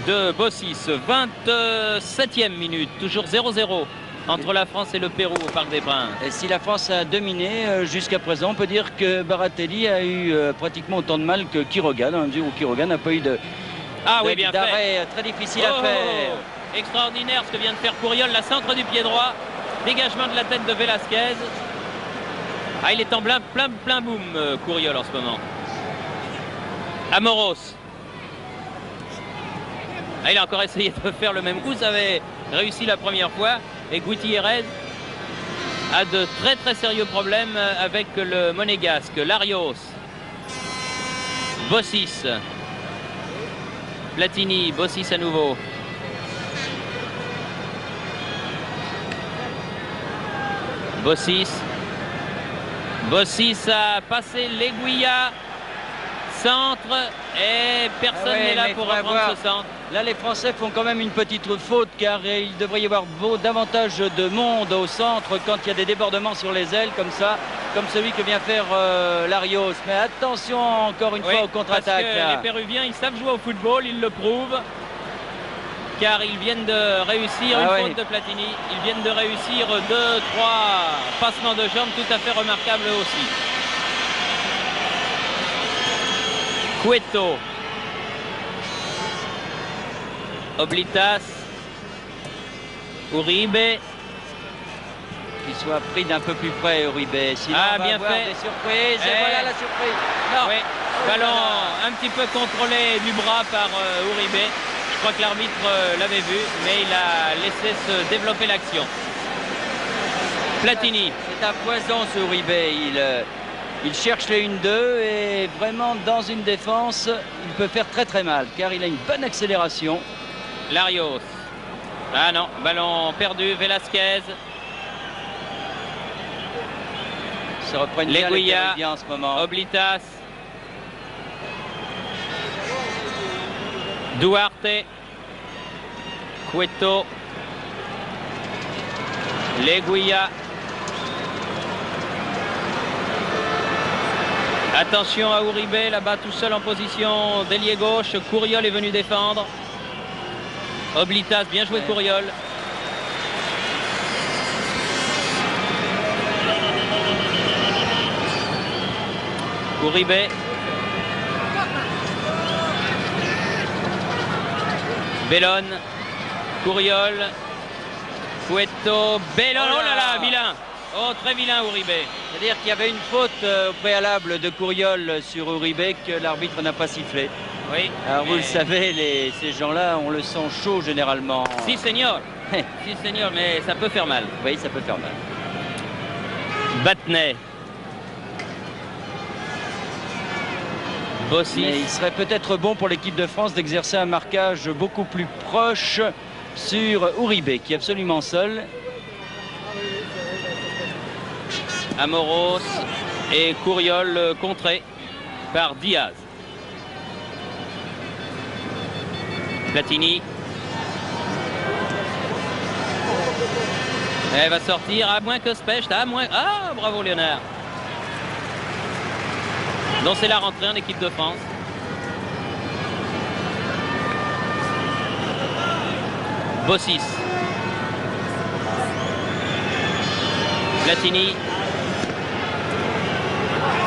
de Bossis. 27e minute, toujours 0-0 entre la France et le Pérou au Parc des Princes. Et si la France a dominé jusqu'à présent, on peut dire que Baratelli a eu pratiquement autant de mal que Quiroga, dans la mesure où Quiroga n'a pas eu d'arrêt très difficile à faire. Extraordinaire ce que vient de faire Couriol, la centre du pied droit, dégagement de la tête de Velasquez. Il est en plein boom, Couriol en ce moment. Amoros. Il a encore essayé de faire le même coup, ça avait réussi la première fois. Et Gutiérrez a de très sérieux problèmes avec le monégasque. Larios. Bossis. Platini, Bossis à nouveau. Bossis. Bossis a passé l'aiguilla. Centre et personne n'est là pour reprendre ce centre. Là, les Français font quand même une petite faute car il devrait y avoir davantage de monde au centre quand il y a des débordements sur les ailes comme ça, comme celui que vient faire Larios. Mais attention encore une fois aux contre-attaques. Les Péruviens, ils savent jouer au football, ils le prouvent. Car ils viennent de réussir une faute de Platini. Ils viennent de réussir 2-3 passements de jambes tout à fait remarquables aussi. Cueto. Oblitas. Uribe. Qu'il soit pris d'un peu plus près, Uribe. Sinon, on va avoir des surprises. Et voilà la surprise. Non. Oui. Ballon un petit peu contrôlé du bras par Uribe. Je crois que l'arbitre l'avait vu, mais il a laissé se développer l'action. Platini. C'est un poison, ce Uribe. Il cherche les 1-2 et vraiment dans une défense, il peut faire très mal car il a une bonne accélération. Larios. Ah non, ballon perdu. Velasquez. Se reprennent bien les Péruviens en ce moment. Oblitas. Duarte. Cueto. Leguilla. Attention à Uribe, là-bas tout seul en position d'ailier gauche. Couriol est venu défendre. Oblitas, bien joué Couriol. Uribe. Bellone. Couriol. Cueto. Bellone. Oh là là, vilain. Oh, très vilain Uribe. C'est-à-dire qu'il y avait une faute au préalable de Couriol sur Uribe que l'arbitre n'a pas sifflé. Oui. Alors vous le savez, ces gens-là, on le sent chaud généralement. Si, senior. Si, senior, mais ça peut faire mal. Oui, ça peut faire mal. Battenet. Bossis. Mais il serait peut-être bon pour l'équipe de France d'exercer un marquage beaucoup plus proche sur Uribe, qui est absolument seul. Amoros et Couriol contré par Diaz. Platini. Elle va sortir, à moins que Specht, à moins... Ah, bravo Léonard. Donc c'est la rentrée en équipe de France. Bossis. Platini.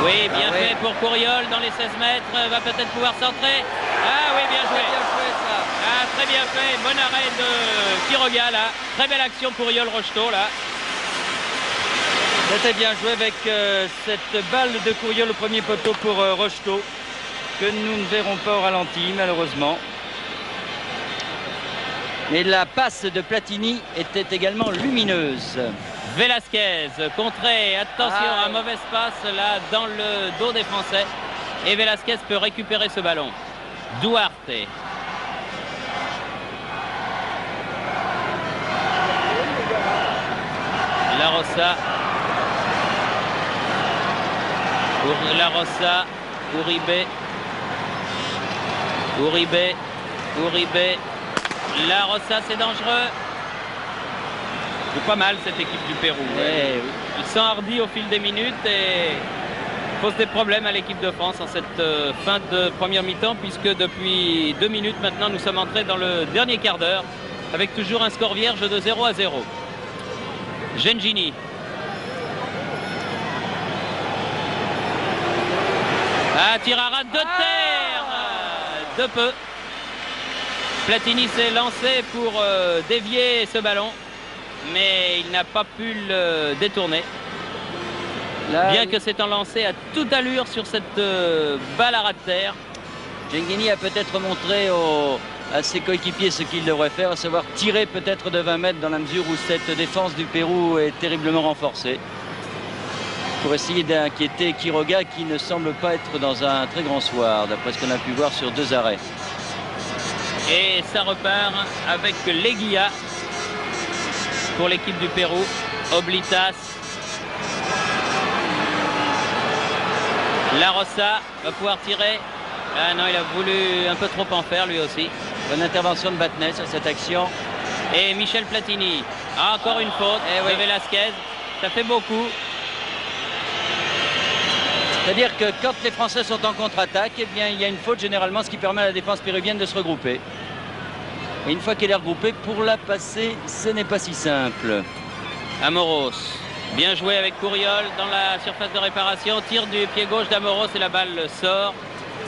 Oui, bien fait pour Couriol dans les 16 mètres. Va peut-être pouvoir centrer. Ah oui, bien joué. Ah, très bien fait. Bon arrêt de Quiroga là. Très belle action pour Couriol-Rocheteau là. C'était bien joué avec cette balle de Couriol au premier poteau pour Rocheteau, que nous ne verrons pas au ralenti malheureusement. Mais la passe de Platini était également lumineuse. Velasquez contré, attention, un mauvais passe là dans le dos des Français. Et Velasquez peut récupérer ce ballon. Duarte. La Rosa. La Rosa. Uribe. Uribe. Uribe. La Rosa, c'est dangereux. C'est pas mal cette équipe du Pérou. Ouais, oui. Ils sont hardis au fil des minutes et pose des problèmes à l'équipe de France en cette fin de première mi-temps, puisque depuis 2 minutes maintenant, nous sommes entrés dans le dernier quart d'heure, avec toujours un score vierge de 0-0. Gengini. Ah, tir à ras de terre de peu. Platini s'est lancé pour dévier ce ballon, mais il n'a pas pu le détourner. Là, bien que s'étant lancé à toute allure sur cette balle à ras de terre. Gengini a peut-être montré à ses coéquipiers ce qu'il devrait faire, à savoir tirer peut-être de 20 mètres, dans la mesure où cette défense du Pérou est terriblement renforcée, pour essayer d'inquiéter Quiroga, qui ne semble pas être dans un très grand soir, d'après ce qu'on a pu voir sur 2 arrêts. Et ça repart avec Leguía pour l'équipe du Pérou. Oblitas. La Rosa va pouvoir tirer. Ah non, il a voulu un peu trop en faire lui aussi. Bonne intervention de Batnet sur cette action. Et Michel Platini. Ah, encore une faute de Velasquez. Ça fait beaucoup. C'est-à-dire que quand les Français sont en contre-attaque, eh bien, il y a une faute généralement, ce qui permet à la défense péruvienne de se regrouper. Et une fois qu'elle est regroupée, pour la passer, ce n'est pas si simple. Amoros, bien joué avec Couriol dans la surface de réparation. Tir du pied gauche d'Amoros et la balle sort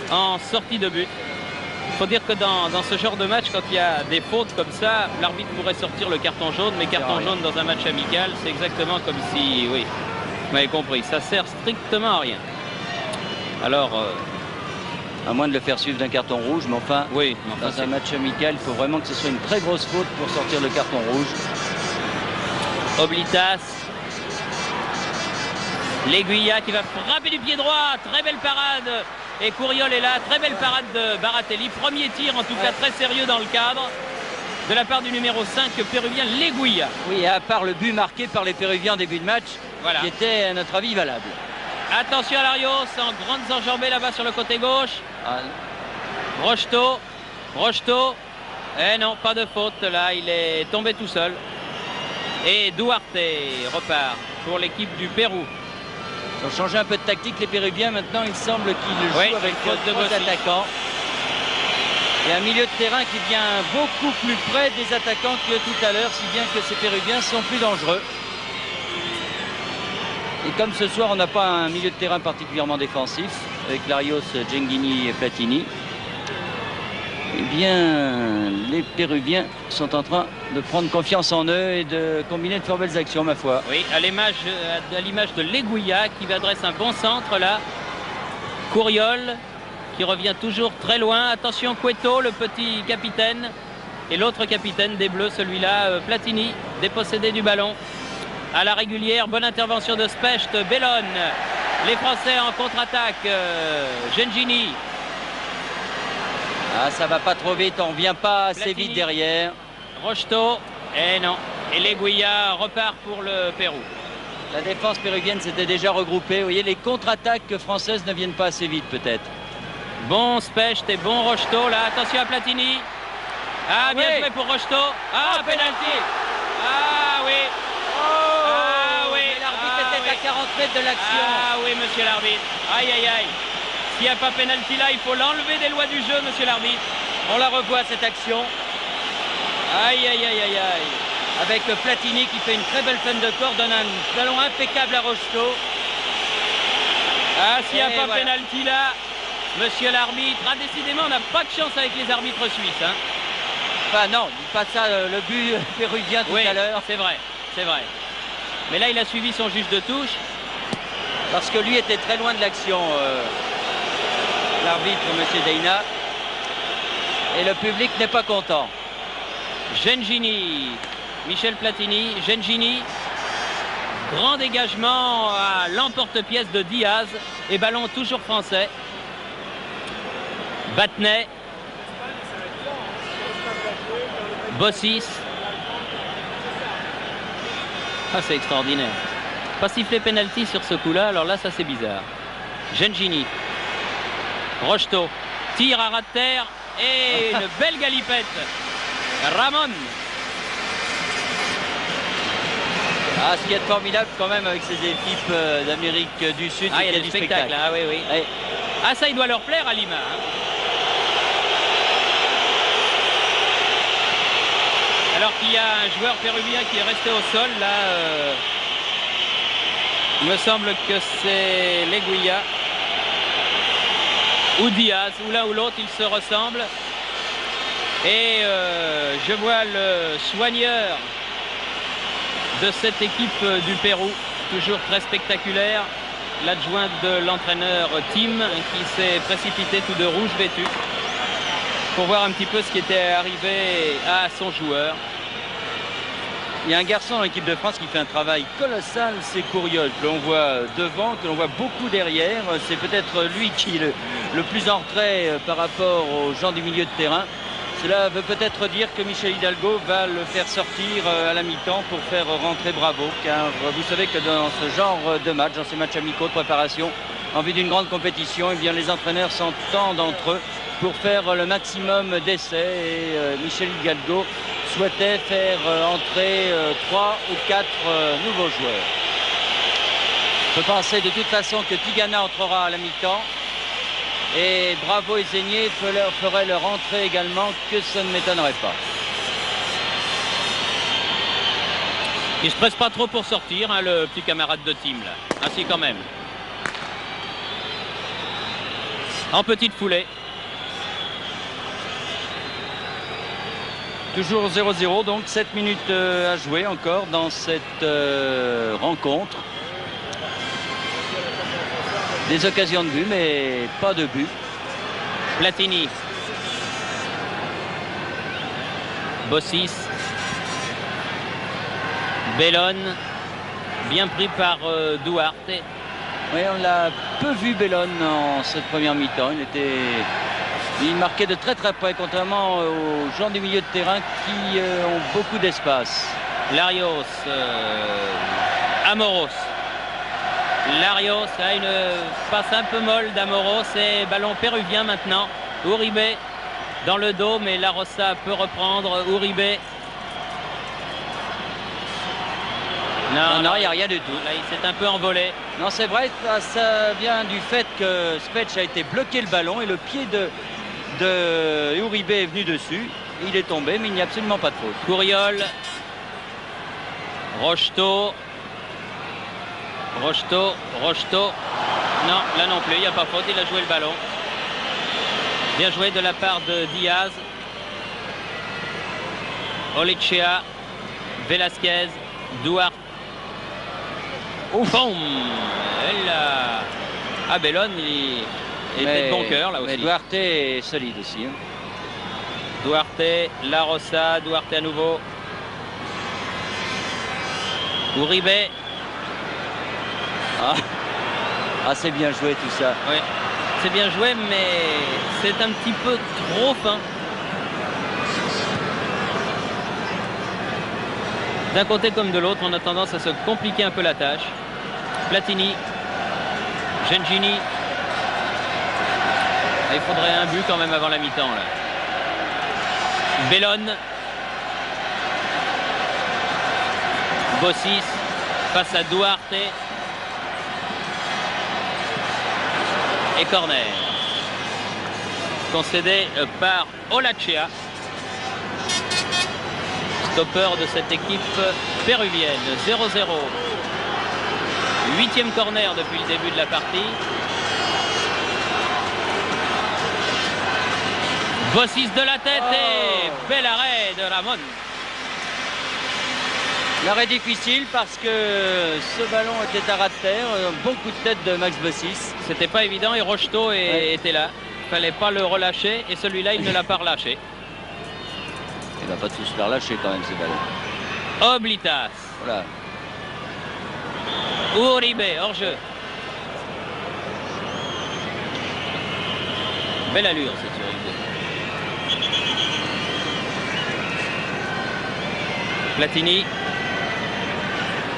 en sortie de but. Il faut dire que dans ce genre de match, quand il y a des fautes comme ça, l'arbitre pourrait sortir le carton jaune. Mais carton jaune dans un match amical, c'est exactement comme si... Oui, vous m'avez compris, ça sert strictement à rien. Alors, à moins de le faire suivre d'un carton rouge, mais enfin, oui, dans un match amical, il faut vraiment que ce soit une très grosse faute pour sortir le carton rouge. Oblitas. Leguía qui va frapper du pied droit, très belle parade. Et Couriol est là, très belle parade de Baratelli. Premier tir, en tout cas très sérieux dans le cadre, de la part du numéro 5 péruvien, Leguía. Oui, et à part le but marqué par les Péruviens en début de match, voilà, qui était à notre avis valable. Attention à Larios, en grandes enjambées là-bas sur le côté gauche. Rocheteau. Eh non, pas de faute là, il est tombé tout seul. Et Duarte repart pour l'équipe du Pérou. Ils ont changé un peu de tactique les Péruviens. Maintenant, il semble qu'ils jouent avec 3 attaquants. Et un milieu de terrain qui vient beaucoup plus près des attaquants que tout à l'heure, si bien que ces Péruviens sont plus dangereux. Et comme ce soir, on n'a pas un milieu de terrain particulièrement défensif, avec Larios, Gengini et Platini, eh bien, les Péruviens sont en train de prendre confiance en eux et de combiner de fort belles actions, ma foi. Oui, à l'image de Leguía, qui va adresser un bon centre, là. Couriol, qui revient toujours très loin. Attention, Cueto, le petit capitaine. Et l'autre capitaine des Bleus, celui-là, Platini, dépossédé du ballon. À la régulière, bonne intervention de Specht, Bellone. Les Français en contre-attaque, Gengini. Ah, ça va pas trop vite, on revient pas assez vite derrière. Rocheteau, et non. Et Leguía repart pour le Pérou. La défense péruvienne s'était déjà regroupée. Vous voyez, les contre-attaques françaises ne viennent pas assez vite peut-être. Bon Specht et bon Rocheteau, là, attention à Platini. Ah, bien joué pour Rocheteau. Ah, penalty. Ah oui. Ah oui. L'arbitre était à 40 mètres de l'action. Ah oui, monsieur l'arbitre. Aïe, aïe, aïe. S'il n'y a pas pénalty là, il faut l'enlever des lois du jeu, monsieur l'arbitre. On la revoit cette action. Aïe, aïe, aïe, aïe, aïe. Avec Platini qui fait une très belle fin de corps, donne un ballon impeccable à Rocheteau. Ah, s'il n'y a pas pénalty là, monsieur l'arbitre. Ah, décidément, on n'a pas de chance avec les arbitres suisses. Hein. Enfin non, dis pas ça, le but péruvien tout à l'heure. C'est vrai, c'est vrai. Mais là, il a suivi son juge de touche. Parce que lui était très loin de l'action, l'arbitre, monsieur Deina. Et le public n'est pas content. Gengini, Michel Platini, Gengini. Grand dégagement à l'emporte-pièce de Diaz. Et ballon toujours français. Batnet. Bossis. Ah, c'est extraordinaire. Pas sifflé penalty sur ce coup-là, alors là, ça c'est bizarre. Gengini. Rocheteau. Tire à ras de terre. Et une belle galipette. Ramon. Ah, ce qui est formidable quand même avec ces équipes d'Amérique du Sud, il y a du spectacle. Ah oui, oui. Et... Ah, ça, il doit leur plaire à Lima. Hein. Alors qu'il y a un joueur péruvien qui est resté au sol, là, il me semble que c'est Leguilla ou Diaz, ou l'un ou l'autre, ils se ressemblent. Et je vois le soigneur de cette équipe du Pérou, toujours très spectaculaire, l'adjoint de l'entraîneur Tim, qui s'est précipité tout de rouge vêtu pour voir un petit peu ce qui était arrivé à son joueur. Il y a un garçon dans l'équipe de France qui fait un travail colossal, c'est Couriol, que l'on voit devant, que l'on voit beaucoup derrière. C'est peut-être lui qui est le plus en retrait par rapport aux gens du milieu de terrain. Cela veut peut-être dire que Michel Hidalgo va le faire sortir à la mi-temps pour faire rentrer Bravo, car vous savez que dans ce genre de match, dans ces matchs amicaux de préparation, en vue d'une grande compétition, eh bien, les entraîneurs s'entendent entre eux pour faire le maximum d'essais. Et Michel Hidalgo souhaitait faire entrer 3 ou 4 nouveaux joueurs. Je peux penser de toute façon que Tigana entrera à la mi-temps. Et Bravo et Zénier feraient leur entrée également, que ça ne m'étonnerait pas. Il se presse pas trop pour sortir, hein, le petit camarade de Tim, là. Ainsi quand même. En petite foulée. Toujours 0-0, donc 7 minutes à jouer encore dans cette rencontre. Des occasions de but, mais pas de but. Platini. Bossis. Bellone. Bien pris par Duarte. Oui, on l'a peu vu Bellone en cette première mi-temps. Il marquait de très très près, contrairement aux gens du milieu de terrain qui ont beaucoup d'espace. Larios. Amoros. Larios a une passe un peu molle d'Amoros et ballon péruvien maintenant. Uribe dans le dos, mais La Rosa peut reprendre. Uribe. Non, il n'y a rien du tout. Là, il s'est un peu envolé. Non, c'est vrai, ça vient du fait que Spetch a été bloqué le ballon et le pied de Uribe est venu dessus. Il est tombé, mais il n'y a absolument pas de faute. Couriol. Rocheteau. Rocheteau. Non, là non plus, il n'y a pas faute, il a joué le ballon. Bien joué de la part de Diaz. Olicea. Velasquez. Duarte. Boum. Ah, Bellone, il était de bon cœur là aussi. Mais Duarte est solide aussi. Hein. Duarte, La Rosa, Duarte à nouveau. Uribe. Ah, c'est bien joué tout ça. Oui, c'est bien joué, mais c'est un petit peu trop fin. D'un côté comme de l'autre, on a tendance à se compliquer un peu la tâche. Platini, Gengini. Il faudrait un but quand même avant la mi-temps là. Bellone. Bossis face à Duarte. Et corner. Concédé par Olachea. Stopper de cette équipe péruvienne. 0-0. 8e corner depuis le début de la partie. Bossis de la tête et bel arrêt de Ramon. L'arrêt difficile parce que ce ballon était à ras de terre. Bon coup de tête de Max Bossis. C'était pas évident et Rocheteau était là. Il fallait pas le relâcher et celui-là il ne l'a pas relâché. Il va pas tous se faire lâcher quand même ce ballon. Oblitas. Voilà. Uribe, hors-jeu. Belle allure cette Uribe. Platini.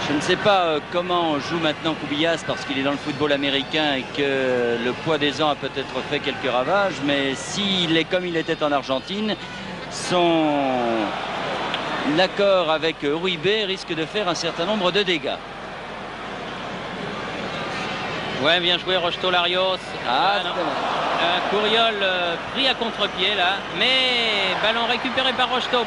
Je ne sais pas comment joue maintenant Cubillas parce qu'il est dans le football américain et que le poids des ans a peut-être fait quelques ravages, mais s'il est comme il était en Argentine, l'accord avec Uribe risque de faire un certain nombre de dégâts. Ouais, bien joué Rocheteau Larios. Courriol pris à contre-pied là, mais ballon récupéré par Rocheteau.